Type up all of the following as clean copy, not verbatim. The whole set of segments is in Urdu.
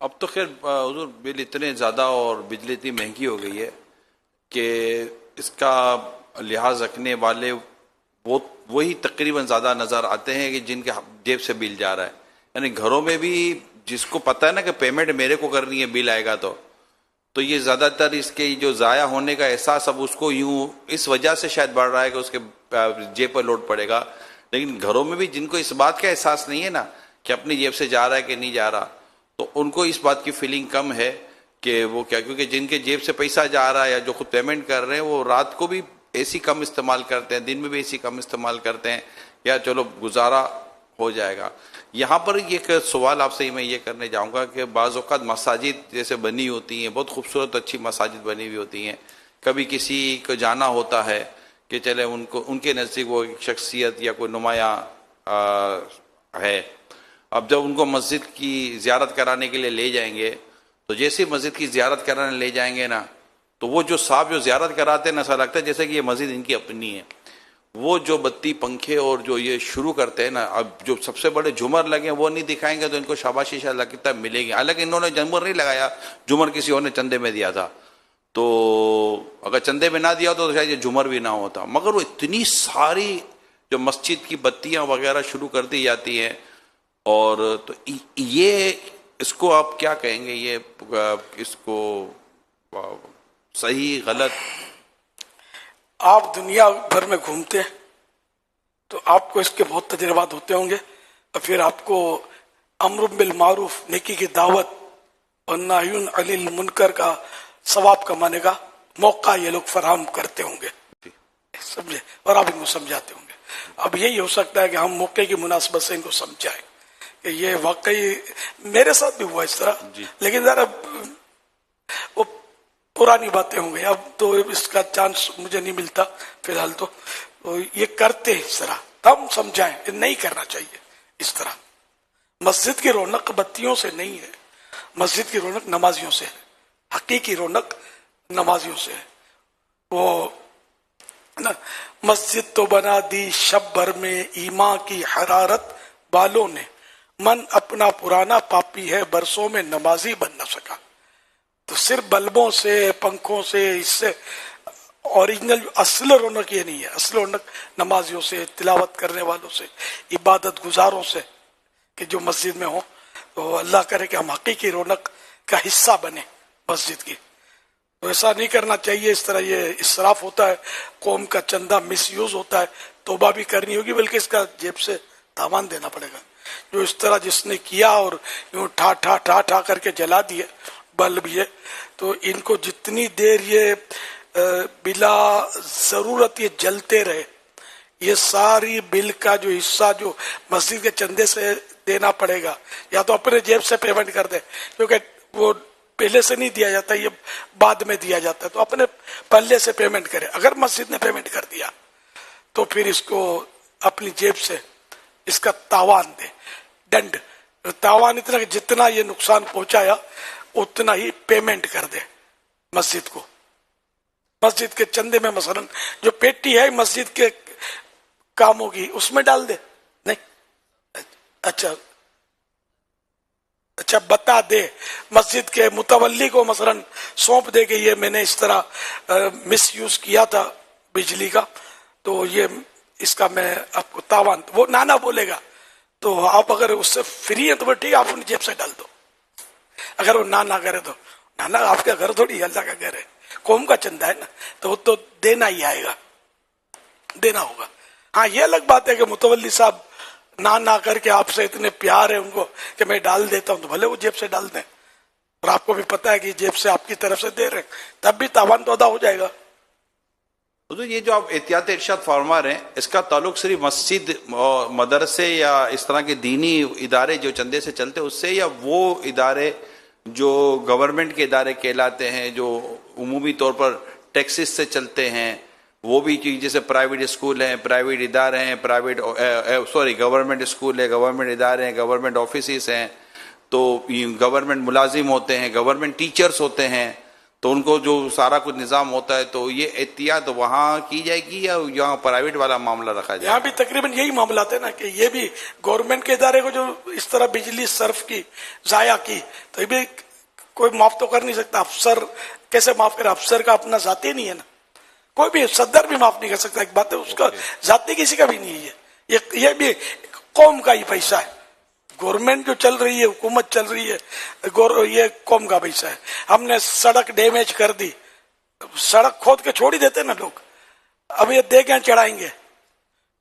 اب تو خیر حضور بل اتنے زیادہ اور بجلی اتنی مہنگی ہو گئی ہے کہ اس کا لحاظ رکھنے والے وہی تقریباً زیادہ نظر آتے ہیں کہ جن کے جیب سے بل جا رہا ہے. یعنی گھروں میں بھی جس کو پتہ ہے نا کہ پیمنٹ میرے کو کرنی ہے بل آئے گا تو یہ زیادہ تر اس کے جو ضائع ہونے کا احساس اب اس کو یوں اس وجہ سے شاید بڑھ رہا ہے کہ اس کے جیب پر لوڈ پڑے گا. لیکن گھروں میں بھی جن کو اس بات کا احساس نہیں ہے نا کہ اپنی جیب سے جا رہا ہے کہ نہیں جا رہا، تو ان کو اس بات کی فیلنگ کم ہے کہ وہ کیا، کیونکہ جن کے جیب سے پیسہ جا رہا ہے یا جو خود پیمنٹ کر رہے ہیں وہ رات کو بھی اے سی کم استعمال کرتے ہیں، دن میں بھی اے سی کم استعمال کرتے ہیں، یا چلو گزارا ہو جائے گا. یہاں پر ایک سوال آپ سے میں یہ کرنے جاؤں گا کہ بعض اوقات مساجد جیسے بنی ہوتی ہیں، بہت خوبصورت اچھی مساجد بنی ہوئی ہوتی ہیں، کبھی کسی کو جانا ہوتا ہے کہ چلے ان کے نزدیک وہ ایک شخصیت یا کوئی نمایاں ہے. اب جب ان کو مسجد کی زیارت کرانے کے لیے لے جائیں گے تو جیسے مسجد کی زیارت کرانے لے جائیں گے نا تو وہ جو صاحب جو زیارت کراتے ہیں نا، ایسا لگتا ہے جیسے کہ یہ مسجد ان کی اپنی ہے. وہ جو بتی پنکھے اور جو یہ شروع کرتے ہیں نا، اب جو سب سے بڑے جھومر لگے وہ نہیں دکھائیں گے تو ان کو شاباشی شاید لگتا ملے گی. حالانکہ انہوں نے جھومر نہیں لگایا، جھومر کسی اور نے چندے میں دیا تھا، تو اگر چندے میں نہ دیا تو شاید یہ جھومر بھی نہ ہوتا. مگر وہ اتنی ساری جو مسجد کی بتیاں وغیرہ شروع کر دی جاتی ہیں، اور تو یہ اس کو آپ کیا کہیں گے؟ یہ اس کو صحیح غلط؟ آپ دنیا بھر میں گھومتے ہیں تو آپ کو اس کے بہت تجربات ہوتے ہوں گے، اور پھر آپ کو امر بالمعروف نیکی کی دعوت اور نہی عن المنکر کا ثواب کمانے کا موقع یہ لوگ فراہم کرتے ہوں گے، سمجھے، اور آپ ان کو سمجھاتے ہوں گے. اب یہی ہو سکتا ہے کہ ہم موقع کی مناسبت سے ان کو سمجھائیں کہ یہ واقعی میرے ساتھ بھی ہوا اس طرح، لیکن ذرا وہ پرانی باتیں ہوں گی، اب تو اس کا چانس مجھے نہیں ملتا فی الحال. تو یہ کرتے اس طرح ہم سمجھائیں کہ نہیں کرنا چاہیے اس طرح. مسجد کی رونق بتیوں سے نہیں ہے، مسجد کی رونق نمازیوں سے ہے، حقیقی رونق نمازیوں سے ہے. وہ مسجد تو بنا دی شب بھر میں ایمان کی حرارت والوں نے، من اپنا پرانا پاپی ہے برسوں میں نمازی بن نہ سکا. تو صرف بلبوں سے پنکھوں سے اس سے اوریجنل اصل رونق یہ نہیں ہے. اصل رونق نمازیوں سے، تلاوت کرنے والوں سے، عبادت گزاروں سے کہ جو مسجد میں ہوں. تو اللہ کرے کہ ہم حقیقی رونق کا حصہ بنے مسجد کی. تو ایسا نہیں کرنا چاہیے، اس طرح یہ اسراف ہوتا ہے، قوم کا چندہ مس یوز ہوتا ہے. توبہ بھی کرنی ہوگی، بلکہ اس کا جیب سے تاوان دینا پڑے گا. جو اس طرح جس نے کیا اور یوں ٹھا ٹھا ٹھا ٹھا کر کے جلا دیے بلب یہ، تو ان کو جتنی دیر یہ بلا ضرورت یہ جلتے رہے، یہ ساری بل کا جو حصہ جو مسجد کے چندے سے دینا پڑے گا، یا تو اپنے جیب سے پیمنٹ کر دے، کیونکہ وہ پہلے سے نہیں دیا جاتا، یہ بعد میں دیا جاتا ہے، تو اپنے پلے سے پیمنٹ کرے. اگر مسجد نے پیمنٹ کر دیا تو پھر اس کو اپنی جیب سے اس کا تاوان دے، ڈنڈ تاوان اتنا کہ جتنا یہ نقصان پہنچایا اتنا ہی پیمنٹ کر دے مسجد کو. مسجد کے چندے میں مثلا جو پیٹی ہے مسجد کے کاموں کی اس میں ڈال دے. نہیں، اچھا بتا دے، مسجد کے متولی کو مثلا سونپ دے کہ یہ میں نے اس طرح مس یوز کیا تھا بجلی کا، تو یہ اس کا میں آپ کو تاوان. وہ نانا بولے گا تو آپ اگر اس سے فری ہیں تو وہ ٹھیک ہے، آپ اپنی جیب سے ڈال دو. اگر وہ نہ کرے تو نانا آپ کا گھر تھوڑی اللہ کا گھر ہے، قوم کا چندہ ہے نا، تو وہ تو دینا ہی آئے گا، دینا ہوگا. ہاں یہ الگ بات ہے کہ متولی صاحب نہ کر کے آپ سے اتنے پیار ہے ان کو کہ میں ڈال دیتا ہوں، تو بھلے وہ جیب سے ڈال دیں، اور آپ کو بھی پتا ہے کہ جیب سے آپ کی طرف سے دے رہے ہیں، تب بھی تاوان تو ادا ہو جائے گا. تو یہ جو آپ احتیاط ارشاد فرما رہے ہیں، اس کا تعلق صرف مسجد، مدرسے یا اس طرح کے دینی ادارے جو چندے سے چلتے اس سے، یا وہ ادارے جو گورنمنٹ کے ادارے کہلاتے ہیں جو عمومی طور پر ٹیکسز سے چلتے ہیں، وہ بھی جیسے پرائیویٹ اسکول ہیں، پرائیویٹ ادارے ہیں، گورنمنٹ اسکول ہے، گورنمنٹ ادارے ہیں، گورنمنٹ آفیسز ہیں، تو گورنمنٹ ملازم ہوتے ہیں، گورنمنٹ ٹیچرز ہوتے ہیں، تو ان کو جو سارا کچھ نظام ہوتا ہے تو یہ احتیاط وہاں کی جائے گی یا یہاں پرائیویٹ والا معاملہ رکھا جائے؟ یہاں بھی تقریباً یہی معاملات ہے نا کہ یہ بھی گورنمنٹ کے ادارے کو جو اس طرح بجلی صرف کی ضائع کی تو یہ بھی کوئی معاف تو کر نہیں سکتا. افسر کیسے معاف کرے؟ افسر کا اپنا ذاتی نہیں ہے نا, کوئی بھی صدر بھی معاف نہیں کر سکتا. ایک بات ہے, اس کا ذاتی کسی کا بھی نہیں ہے. یہ بھی قوم کا ہی پیسہ ہے. گورنمنٹ جو چل رہی ہے, حکومت چل رہی ہے, یہ قوم کا پیسہ ہے. ہم نے سڑک ڈیمیج کر دی, سڑک کھود کے چھوڑ ہی دیتے نا لوگ. اب یہ دیکھیں چڑھائیں گے,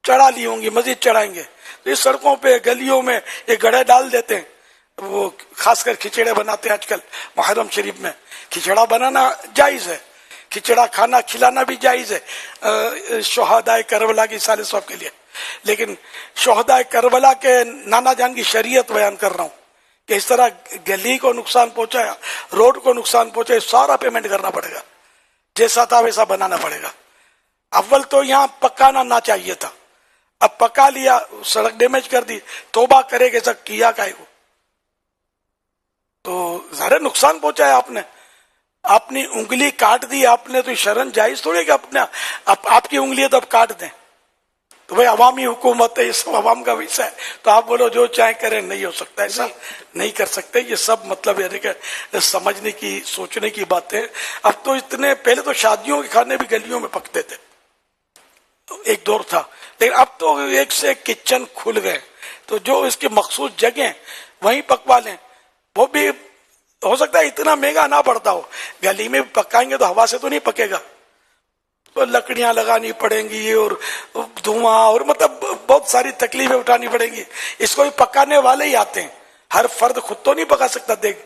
چڑھا لی ہوں گی, مزید چڑھائیں گے. تو اس سڑکوں پہ گلیوں میں یہ گڑھے ڈال دیتے ہیں. وہ خاص کر کھچڑے بناتے ہیں آج کل محرم شریف میں. کھچڑا بنانا جائز ہے, کھچڑا کھانا کھلانا بھی جائز ہے شہدائے کربلا کی سال صاحب کے لیے. لیکن شہدائے کربلا کے نانا جان کی شریعت بیان کر رہا ہوں کہ اس طرح گلی کو نقصان پہنچایا, روڈ کو نقصان پہنچایا, سارا پیمنٹ کرنا پڑے گا. جیسا تھا ویسا بنانا پڑے گا. اول تو یہاں پکانا نہ چاہیے تھا, اب پکا لیا, سڑک ڈیمیج کر دی, توبہ کرے کہ سب کیا کائے کو. تو ظاہر نقصان پہنچایا آپ نے, اپنی انگلی کاٹ دی آپ نے, تو شرن جائز تھوڑی کہ اپنے آپ کی انگلی تو اب کاٹ دیں. تو بھائی عوامی حکومت ہے, یہ سب عوام کا حصہ ہے, تو آپ بولو جو چاہے کریں. نہیں ہو سکتا, ایسا نہیں کر سکتے. یہ سب مطلب یعنی کہ سمجھنے کی, سوچنے کی باتیں. اب تو اتنے, پہلے تو شادیوں کے کھانے بھی گلیوں میں پکتے تھے, ایک دور تھا. لیکن اب تو ایک سے ایک کچن کھل گئے, تو جو اس کی مخصوص جگہیں وہیں پکوا لیں. وہ بھی ہو سکتا ہے اتنا مہنگا نہ پڑتا ہو. گلی میں پکائیں گے تو ہوا سے تو نہیں پکے گا, تو لکڑیاں لگانی پڑیں گی اور دھواں اور مطلب بہت ساری تکلیفیں اٹھانی پڑیں گی. اس کو بھی پکانے والے ہی آتے ہیں, ہر فرد خود تو نہیں پکا سکتا دیکھ,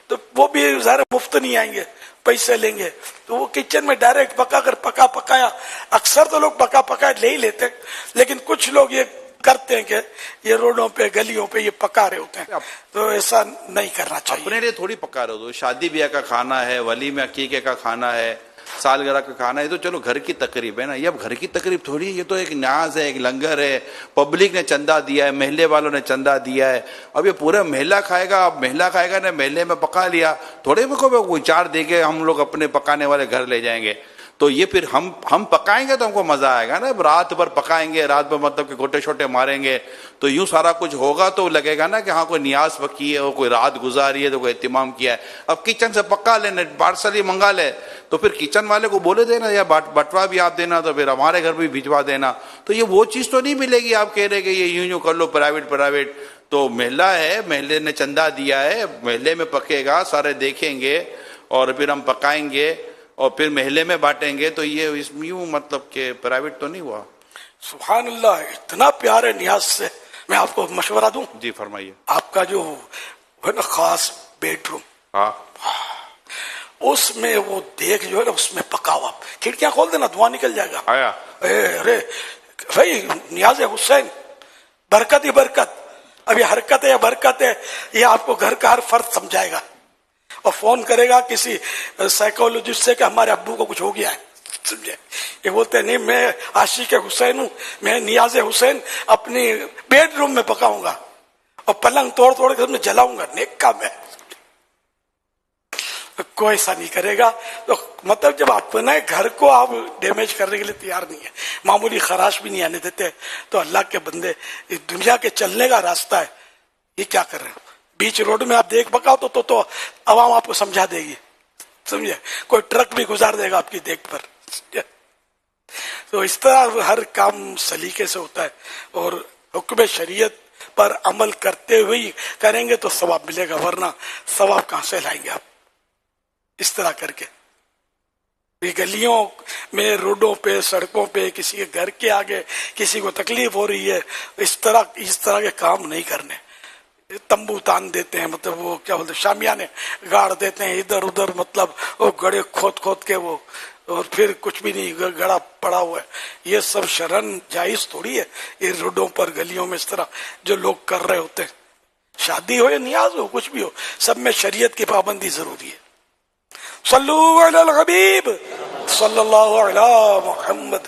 تو وہ بھی ظاہر مفت نہیں آئیں گے, پیسے لیں گے. تو وہ کچن میں ڈائریکٹ پکا کر پکایا. اکثر تو لوگ پکا لے ہی لیتے, لیکن کچھ لوگ یہ کرتے ہیں کہ یہ روڈوں پہ گلیوں پہ یہ پکا رہے ہوتے ہیں. تو ایسا نہیں کرنا چاہیے. اپنے لیے تھوڑی پکا رہے ہو, شادی بیاہ کا کھانا ہے, ولیمہ عقیقے کا کھانا ہے, سالگرہ کا کھانا ہے, تو چلو گھر کی تقریب ہے نا. یہ اب گھر کی تقریب تھوڑی ہے, یہ تو ایک نیاز ہے, ایک لنگر ہے, پبلک نے چندہ دیا ہے, محلے والوں نے چندہ دیا ہے. اب یہ پورا محلہ کھائے گا, اب محلہ کھائے گا نا, محلے میں پکا لیا, تھوڑے میں کوئی چار دے کے ہم لوگ اپنے پکانے والے گھر لے جائیں گے. تو یہ پھر ہم پکائیں گے تو ہم کو مزہ آئے گا نا. رات بھر پکائیں گے, رات بھر مطلب کہ گھوٹے چھوٹے ماریں گے, تو یوں سارا کچھ ہوگا تو لگے گا نا کہ ہاں کوئی نیاز پکی ہے, کوئی رات گزاری ہے, تو کوئی اہتمام کیا ہے. اب کچن سے پکا لینا, پارسل ہی منگا لے, تو پھر کچن والے کو بولے دینا یا بٹوا بھی آپ دینا, تو پھر ہمارے گھر بھی بھجوا دینا. تو یہ وہ چیز تو نہیں ملے گی آپ کہہ رہے کہ یہ یوں کر لو پرائیویٹ. تو محلہ ہے, محلے نے چندہ دیا ہے, محلے میں پکے گا, سارے دیکھیں گے, اور پھر ہم پکائیں گے اور پھر محلے میں بانٹیں گے. تو یہ اس یوں مطلب کہ پرائیویٹ تو نہیں ہوا. سبحان اللہ, اتنا پیار ہے نیاز سے. میں آپ کو مشورہ دوں. جی فرمائیے. آپ کا جو ہے نا خاص بیڈ روم, ہاں, اس میں وہ دیکھ جو ہے نا, اس میں پکاؤ. آپ کھڑکیاں کھول دینا, دھواں نکل جائے گا. آیا ارے بھائی, نیاز حسین, برکت ہی برکت. اب یہ حرکت ہے یا برکت ہے, یہ آپ کو گھر کا ہر فرد سمجھائے گا, اور فون کرے گا کسی سائیکولوجسٹ سے کہ ہمارے ابو کو کچھ ہو گیا ہے. سمجھے, یہ بولتے ہیں نہیں میں عاشق حسین ہوں, میں نیاز حسین اپنی بیڈ روم میں پکاؤں گا اور پلنگ توڑ کے میں جلاؤں گا. نیک کام ہے, کوئی ایسا نہیں کرے گا. تو مطلب جب آپ اپنے گھر کو آپ ڈیمیج کرنے کے لیے تیار نہیں ہے, معمولی خراش بھی نہیں آنے دیتے, تو اللہ کے بندے, اس دنیا کے چلنے کا راستہ ہے, یہ کیا کر رہے ہیں. بیچ روڈ میں آپ دیکھ پکاؤ تو عوام آپ کو سمجھا دے گی. سمجھے, کوئی ٹرک بھی گزار دے گا آپ کی دیکھ پر. تو اس طرح ہر کام سلیقے سے ہوتا ہے, اور حکم شریعت پر عمل کرتے ہوئے ہی کریں گے تو ثواب ملے گا, ورنہ ثواب کہاں سے لائیں گے آپ اس طرح کر کے. گلیوں میں, روڈوں پہ, سڑکوں پہ, کسی کے گھر کے آگے کسی کو تکلیف ہو رہی ہے, اس طرح کے کام نہیں کرنے. تمبو تان دیتے ہیں, مطلب وہ کیا بولتے, شامیانے گاڑ دیتے ہیں ادھر ادھر, مطلب وہ گڑے کھود کے وہ, اور پھر کچھ بھی نہیں, گڑا پڑا ہوا ہے. یہ سب شرن جائز تھوڑی ہے. یہ روڈوں پر گلیوں میں اس طرح جو لوگ کر رہے ہوتے ہیں, شادی ہو یا نیاز ہو, کچھ بھی ہو, سب میں شریعت کی پابندی ضروری ہے. صلو علی الحبیب صلی اللہ علی محمد.